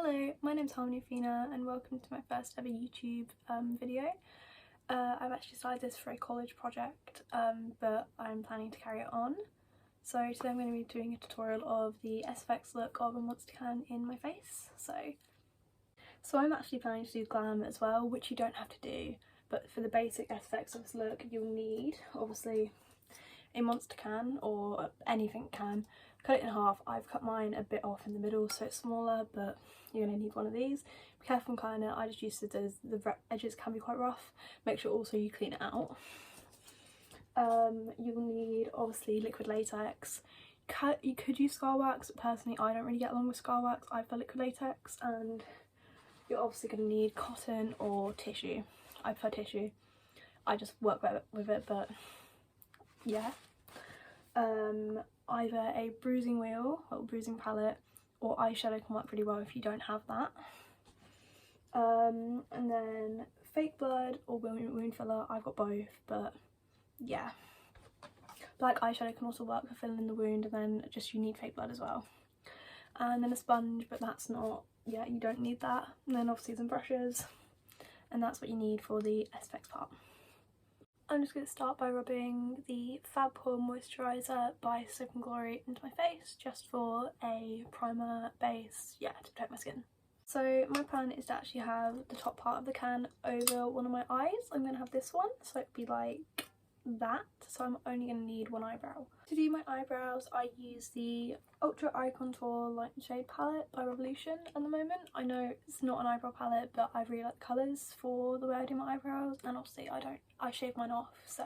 Hello, my name's harmonieathena and welcome to my first ever YouTube video. I've actually started this for a college project, but I'm planning to carry it on. So today I'm going to be doing a tutorial of the SFX look of a monster can in my face. So I'm actually planning to do glam as well, which you don't have to do, but for the basic SFX look you'll need, obviously, a monster can or anything can. Cut it in half. I've cut mine a bit off in the middle so it's smaller, but you're going to need one of these. Be careful when cutting it. I just use scissors. The edges can be quite rough. Make sure also you clean it out. You'll need obviously liquid latex. You could use scar wax, but personally I don't really get along with scar wax. I prefer liquid latex, and you're obviously going to need cotton or tissue. I prefer tissue. I just work with it, but yeah. Either a bruising wheel or bruising palette or eyeshadow can work pretty well if you don't have that. And then fake blood or wound filler. I've got both, but yeah. Black eyeshadow can also work for filling in the wound, and then just you need fake blood as well. And then a sponge, but that's not, yeah, you don't need that. And then obviously some brushes, and that's what you need for the SFX part. I'm just going to start by rubbing the Fab Pore Moisturiser by Soap & Glory into my face, just for a primer base, yeah, to protect my skin. So my plan is to actually have the top part of the can over one of my eyes. I'm going to have this one, so it'd be like that. So I'm only going to need one eyebrow. To do my eyebrows, I use the Ultra Eye Contour Light and Shade palette by Revolution at the moment. I know it's not an eyebrow palette, but I really like the colours for the way I do my eyebrows, and obviously I shave mine off, so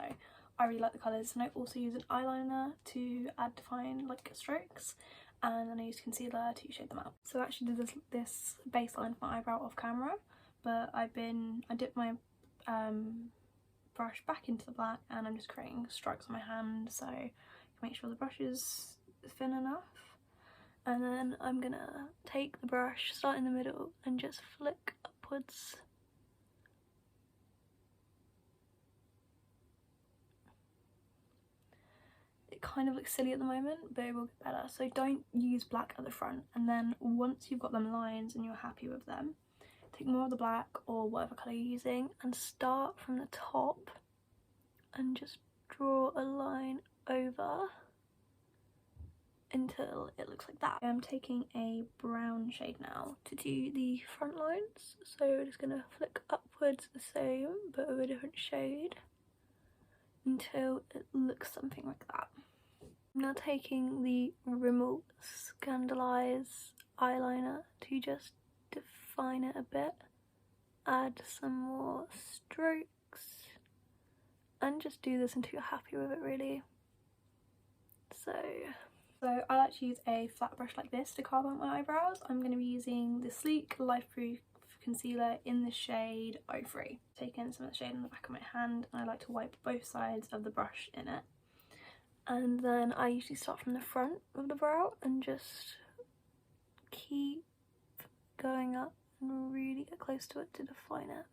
I really like the colours. And I also use an eyeliner to add define like strokes, and then I use concealer to shade them out. So I actually did this baseline for my eyebrow off camera, but I dipped my brush back into the black and I'm just creating strokes on my hand, so make sure the brush is thin enough. And then I'm gonna take the brush, start in the middle and just flick upwards. It kind of looks silly at the moment, but it will get better. So don't use black at the front, and then once you've got them lines and you're happy with them, take more of the black or whatever colour you're using and start from the top and just draw a line over until it looks like that. I'm taking a brown shade now to do the front lines, so we're just going to flick upwards the same but of a different shade until it looks something like that. I'm now taking the Rimmel Scandalise eyeliner to just define it a bit, add some more strokes, and just do this until you're happy with it really. So I like to use a flat brush like this to carve out my eyebrows. I'm going to be using the Sleek Life Proof Concealer in the shade 03. Taking some of the shade on the back of my hand, and I like to wipe both sides of the brush in it. And then I usually start from the front of the brow and just keep going up and really get close to it to define it.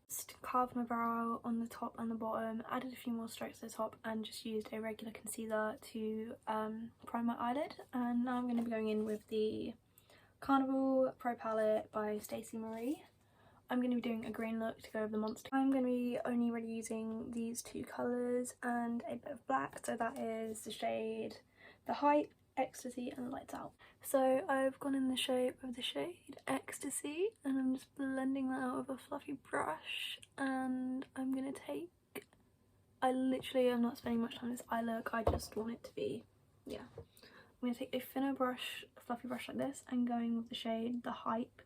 Just carved my brow on the top and the bottom, added a few more strokes to the top, and just used a regular concealer to prime my eyelid. And now I'm going to be going in with the Carnival Pro Palette by Stacey Marie. I'm going to be doing a green look to go over the monster. I'm going to be only really using these two colours and a bit of black, so that is the shade The Height, Ecstasy and Lights Out. So I've gone in the shape of the shade Ecstasy, and I'm just blending that out with a fluffy brush, and I'm going to take, I literally am not spending much time on this eye look, I just want it to be, yeah. I'm going to take a thinner brush, a fluffy brush like this, and going with the shade The Hype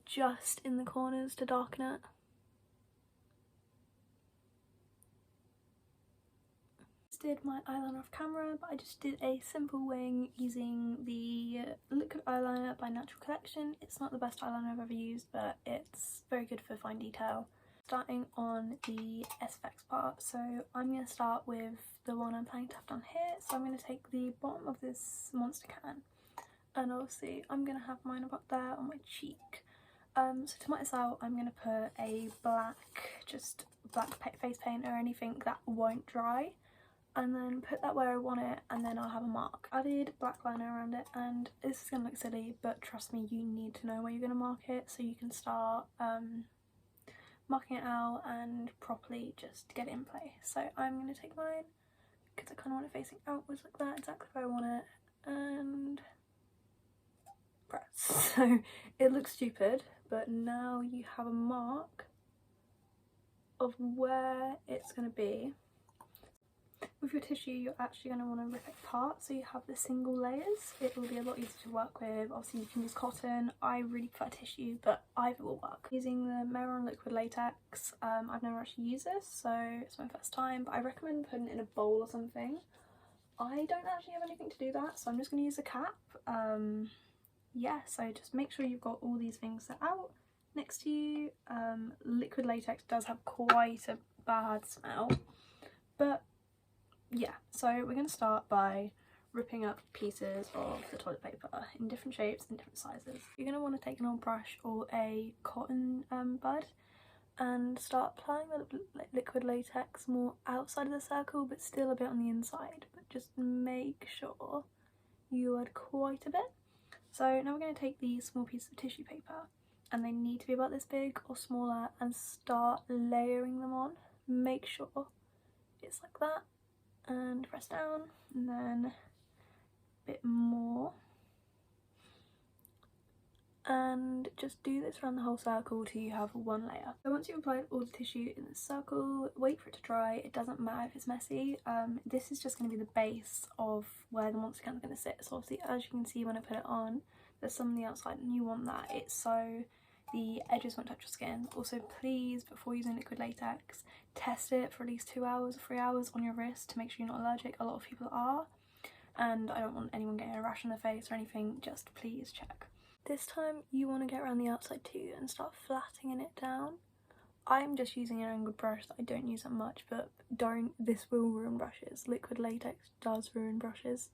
just in the corners to darken it. Did my eyeliner off camera, but I just did a simple wing using the liquid eyeliner by Natural Collection. It's not the best eyeliner I've ever used, but it's very good for fine detail. Starting on the SFX part, so I'm going to start with the one I'm planning to have done here. So I'm going to take the bottom of this monster can, and obviously I'm going to have mine about there on my cheek. So to mark this out, I'm going to put a just black face paint or anything that won't dry, and then put that where I want it, and then I'll have a mark. I added black liner around it, and this is going to look silly, but trust me, you need to know where you're going to mark it so you can start marking it out and properly just get it in place. So I'm going to take mine, because I kind of want it facing outwards like that, exactly where I want it, and press. So it looks stupid, but now you have a mark of where it's going to be. With your tissue, you're actually going to want to rip it apart so you have the single layers. It will be a lot easier to work with. Obviously you can use cotton. I really prefer tissue, but either will work. Using the Meron liquid latex, I've never actually used this, so it's my first time, but I recommend putting it in a bowl or something. I don't actually have anything to do that, so I'm just going to use a cap. Yeah, so just make sure you've got all these things set out next to you. Liquid latex does have quite a bad smell, but yeah, so we're going to start by ripping up pieces of the toilet paper in different shapes and different sizes. You're going to want to take an old brush or a cotton bud and start applying the liquid latex more outside of the circle, but still a bit on the inside, but just make sure you add quite a bit. So now we're going to take these small pieces of tissue paper, and they need to be about this big or smaller, and start layering them on. Make sure it's like that, and press down, and then a bit more, and just do this around the whole circle till you have one layer. So once you've applied all the tissue in the circle, wait for it to dry. It doesn't matter if it's messy. This is just going to be the base of where the monster can is going to sit. So obviously, as you can see when I put it on, there's some on the outside, and you want that. It's so the edges won't touch your skin. Also, please, before using liquid latex, test it for at least 2 hours or 3 hours on your wrist to make sure you're not allergic. A lot of people are, and I don't want anyone getting a rash on their face or anything. Just please check. This time you want to get around the outside too and start flattening it down. I'm just using an angled brush that I don't use that much, but this will ruin brushes. Liquid latex does ruin brushes,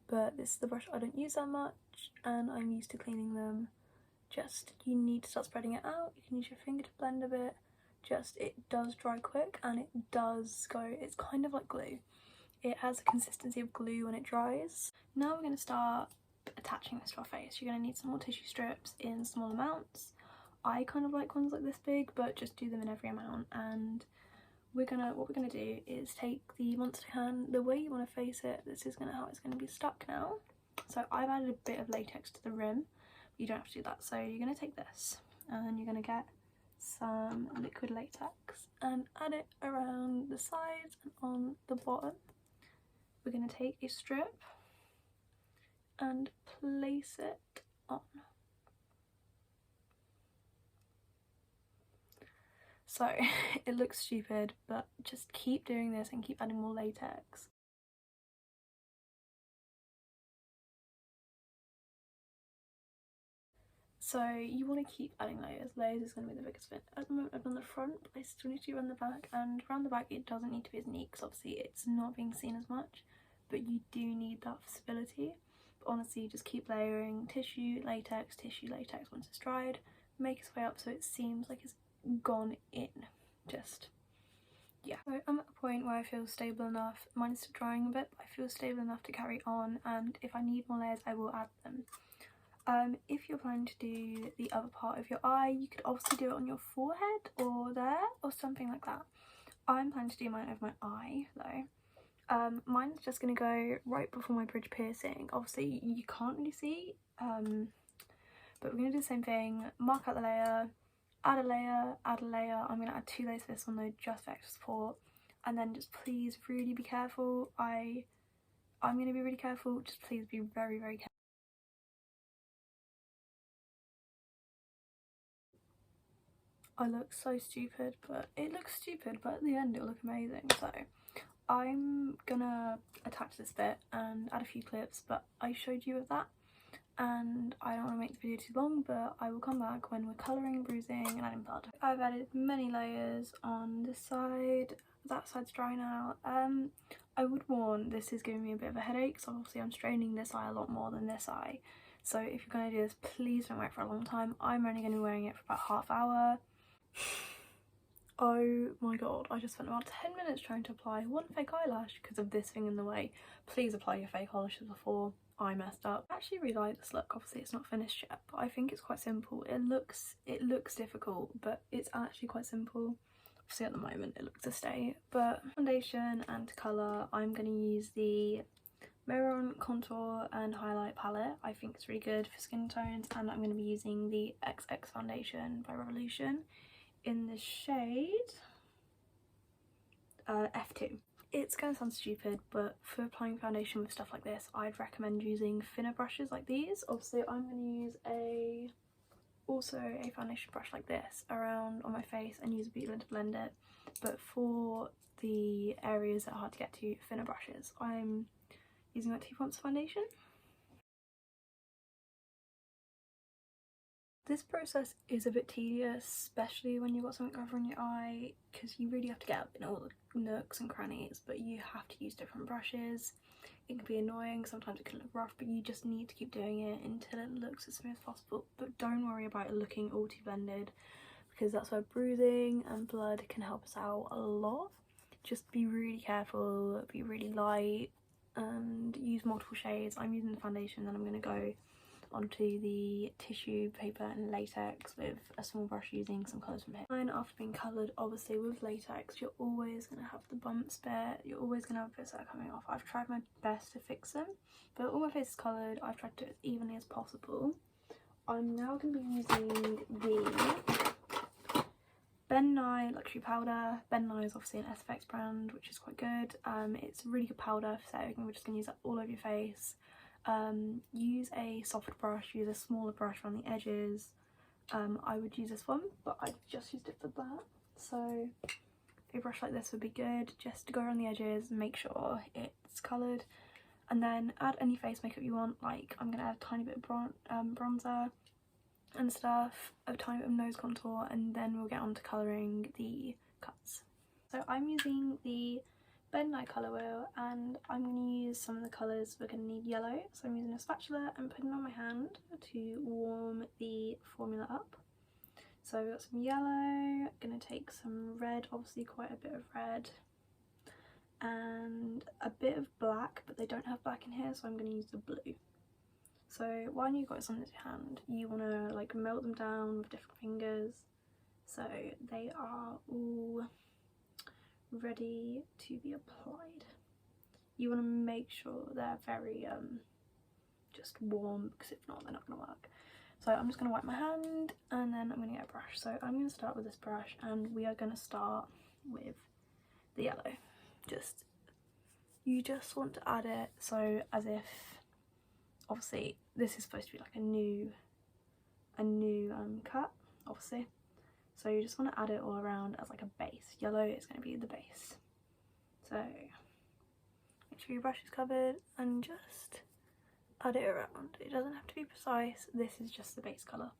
but this is the brush I don't use that much, and I'm used to cleaning them. Just, you need to start spreading it out. You can use your finger to blend a bit. Just, it does dry quick, and it does go, it's kind of like glue. It has a consistency of glue when it dries. Now we're going to start attaching this to our face. You're going to need some more tissue strips in small amounts. I kind of like ones like this big, but just do them in every amount. And what we're gonna do is take the monster can the way you want to face it. This is how it's going to be stuck now. So I've added a bit of latex to the rim. You don't have to do that. So you're going to take this, and then you're going to get some liquid latex and add it around the sides and on the bottom. We're going to take a strip and place it on. So it looks stupid, but just keep doing this and keep adding more latex. So you want to keep adding layers. Layers is going to be the biggest bit. At the moment I've done the front, but I still need to do around the back, and around the back it doesn't need to be as neat because obviously it's not being seen as much, but you do need that visibility. But honestly, just keep layering tissue, latex, once it's dried. Make its way up so it seems like it's gone in. Just, yeah. So I'm at the point where I feel stable enough. Mine is still drying a bit, but I feel stable enough to carry on, and if I need more layers I will add them. If you're planning to do the other part of your eye, you could obviously do it on your forehead or there or something like that. I'm planning to do mine over my eye though. Mine's just going to go right before my bridge piercing. Obviously you can't really see, but we're going to do the same thing. Mark out the layer, add a layer, add a layer. I'm going to add 2 layers for this one though, just for extra support. And then just please really be careful. I'm going to be really careful. Just please be very, very careful. I look so stupid, but it looks stupid, but at the end it'll look amazing. So I'm gonna attach this bit and add a few clips, but I showed you of that, and I don't want to make the video too long, but I will come back when we're colouring, bruising and adding blood. I've added many layers on this side. That side's dry now. I would warn, this is giving me a bit of a headache, so obviously I'm straining this eye a lot more than this eye. So if you're going to do this, please don't wait for a long time. I'm only going to be wearing it for about half hour. Oh my god, I just spent about 10 minutes trying to apply one fake eyelash because of this thing in the way. Please apply your fake eyelashes before I messed up. I actually really like this look. Obviously it's not finished yet, but I think it's quite simple. It looks difficult, but it's actually quite simple. Obviously at the moment it looks a stay. But foundation and colour, I'm going to use the Mirror Contour and Highlight palette. I think it's really good for skin tones, and I'm going to be using the XX foundation by Revolution in the shade F2. It's going to sound stupid, but for applying foundation with stuff like this, I'd recommend using thinner brushes like these. Obviously I'm going to use also a foundation brush like this around on my face and use a beauty blender to blend it, but for the areas that are hard to get to, thinner brushes. I'm using my 2 Fonts foundation. This process is a bit tedious, especially when you've got something covering your eye, because you really have to get up in all the nooks and crannies, but you have to use different brushes. It can be annoying, sometimes it can look rough, but you just need to keep doing it until it looks as smooth as possible. But don't worry about it looking all too blended, because that's where bruising and blood can help us out a lot. Just be really careful, be really light, and use multiple shades. I'm using the foundation, then I'm going to go onto the tissue paper and latex with a small brush using some colours from here. And after being coloured, obviously with latex you're always going to have the bumps bit, you're always going to have bits that are coming off. I've tried my best to fix them, but all my face is coloured. I've tried to do it as evenly as possible. I'm now going to be using the Ben Nye Luxury Powder. Ben Nye is obviously an SFX brand, which is quite good. It's a really good powder for setting. We're just going to use that all over your face. Use a soft brush, use a smaller brush around the edges. I would use this one, but I just used it for that. So a brush like this would be good, just to go around the edges, make sure it's coloured. And then add any face makeup you want. Like I'm going to add a tiny bit of bronzer and stuff, a tiny bit of nose contour, and then we'll get on to colouring the cuts. So I'm using the Ben Nye colour wheel, and I'm going to use some of the colours. We're going to need yellow, so I'm using a spatula and putting it on my hand to warm the formula up. So we've got some yellow, going to take some red, obviously quite a bit of red, and a bit of black, but they don't have black in here, so I'm going to use the blue. So when you've got it on your hand, you want to like melt them down with different fingers so they are all ready to be applied. You want to make sure they're very just warm, because if not they're not going to work. So I'm just going to wipe my hand and then I'm going to get a brush. So I'm going to start with this brush, and we are going to start with the yellow. You just want to add it so as if, obviously this is supposed to be like a new cut, obviously. So you just want to add it all around as like a base. Yellow is going to be the base. So make sure your brush is covered and just add it around. It doesn't have to be precise. This is just the base colour.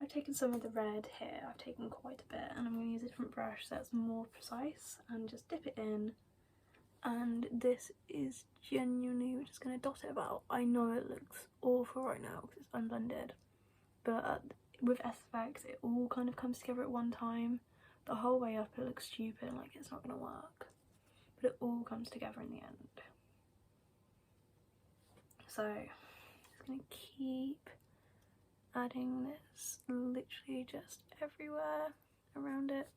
I've taken some of the red here. I've taken quite a bit, and I'm going to use a different brush that's more precise and just dip it in. And this is genuinely, we're just going to dot it about. I know it looks awful right now because it's unblended, but with SFX it all kind of comes together at one time. The whole way up it looks stupid, like it's not going to work, but it all comes together in the end. So just going to keep adding this literally just everywhere around it.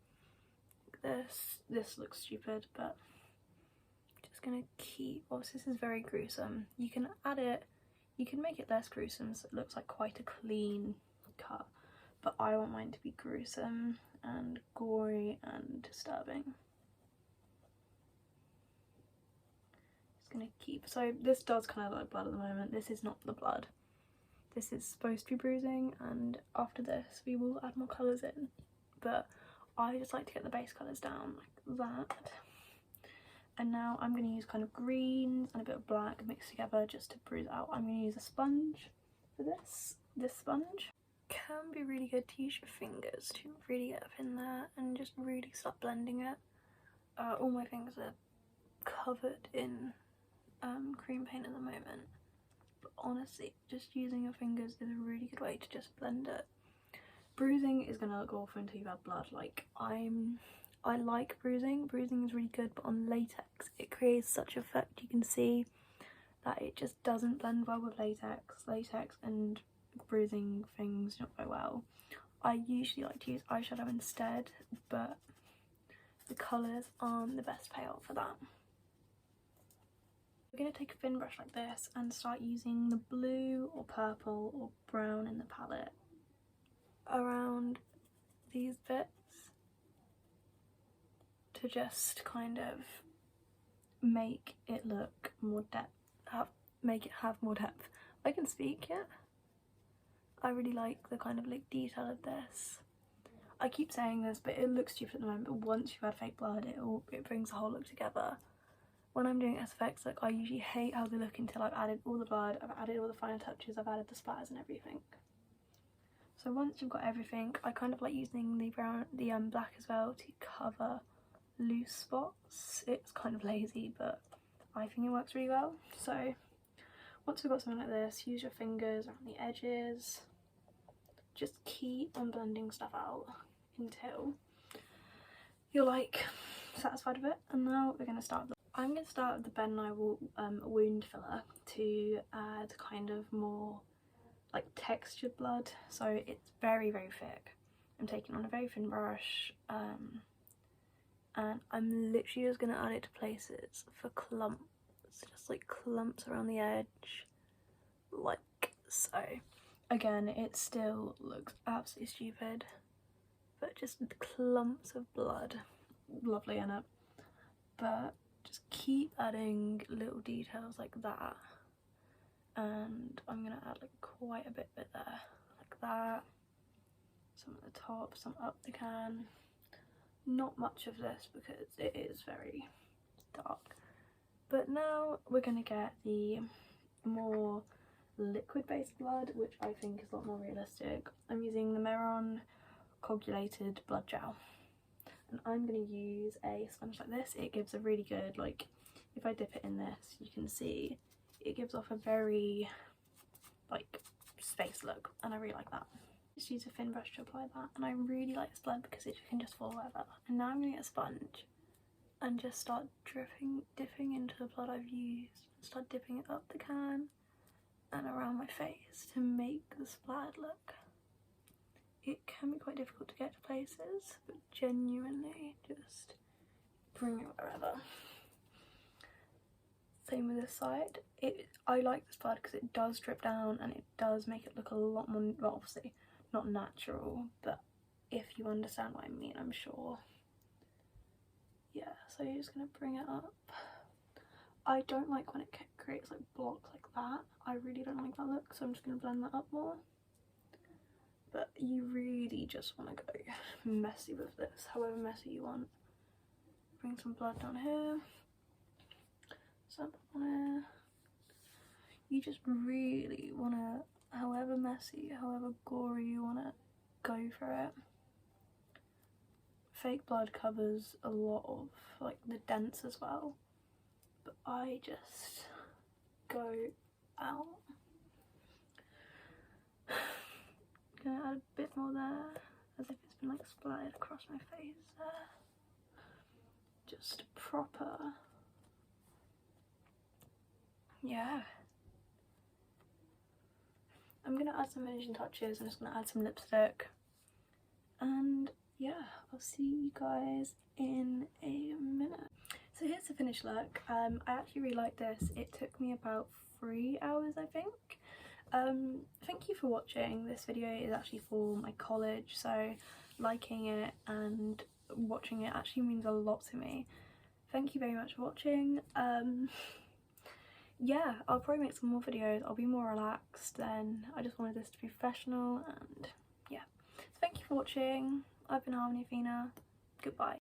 This looks stupid, but gonna keep, obviously this is very gruesome. You can add it, you can make it less gruesome so it looks like quite a clean cut, but I want mine to be gruesome and gory and disturbing. Just gonna keep, so this does kind of look like blood at the moment. This is not the blood, this is supposed to be bruising, and after this we will add more colours in, but I just like to get the base colours down like that. And now I'm going to use kind of greens and a bit of black mixed together just to bruise it out. I'm going to use a sponge for this. This sponge can be really good to use your fingers to really get up in there and just really start blending it. All my fingers are covered in cream paint at the moment, but honestly just using your fingers is a really good way to just blend it. Bruising is gonna look awful until you've had blood. Like I like bruising is really good, but on latex it creates such effect. You can see that it just doesn't blend well with latex and bruising things not very well. I usually like to use eyeshadow instead, but the colours aren't the best payout for that. We're going to take a thin brush like this and start using the blue or purple or brown in the palette around these bits to just kind of make it look more depth, make it have more depth. I can speak yet. I really like the kind of like detail of this. I keep saying this, but it looks stupid at the moment, but once you've had fake blood, it brings the whole look together. When I'm doing SFX Look, I usually hate how they look until I've added all the blood, I've added all the final touches, I've added the splatters and everything. So once you've got everything, I kind of like using the black as well to cover loose spots. It's kind of lazy, but I think it works really well. So once we've got something like this, use your fingers around the edges. Just keep on blending stuff out until you're like satisfied with it. And now we're going to start. I'm going to start with the Ben & I wound filler to add kind of more like textured blood. So it's very, very thick. I'm taking on a very thin brush and I'm literally just going to add it to places for clumps, just like clumps around the edge, like so. Again, it still looks absolutely stupid, but just clumps of blood, lovely in it. But just keep adding little details like that, and I'm gonna add like quite a bit there, like that, some at the top, some up the can. Not much of this because it is very dark. But now we're gonna get the more liquid based blood, which I think is a lot more realistic. I'm using the Meron coagulated blood gel, and I'm going to use a sponge like this. It gives a really good, like, if I dip it in this, you can see it gives off a very like space look, and I really like that. Just use a thin brush to apply that, and I really like this blood because it can just fall wherever. And now I'm going to get a sponge and just start dipping into the blood I've used, start dipping it up the can and around my face to make the splattered look. It can be quite difficult to get to places, but genuinely just bring it wherever. Same with this side. I like this blood because it does drip down and it does make it look a lot more, well, obviously not natural, but if you understand what I mean, I'm sure. Yeah, so you're just going to bring it up. I don't like when it creates like blocks like that. I really don't like that look, so I'm just going to blend that up more. But you really just want to go messy with this, however messy you want. Bring some blood down here, some on here. You just really want to, however messy, however gory you want to, go for it. Fake blood covers a lot of like the dents as well, but I just go out. Gonna add a bit more there, as if it's been like splattered across my face there. Just proper, yeah. I'm gonna add some finishing touches. I'm just gonna add some lipstick, and yeah, I'll see you guys in a minute. So here's the finished look. I actually really like this. It took me about 3 hours, I think. Thank you for watching. This video is actually for my college, so liking it and watching it actually means a lot to me. Thank you very much for watching. Yeah, I'll probably make some more videos. I'll be more relaxed then. I just wanted this to be professional, and yeah. So thank you for watching. I've been harmonieathena. Goodbye.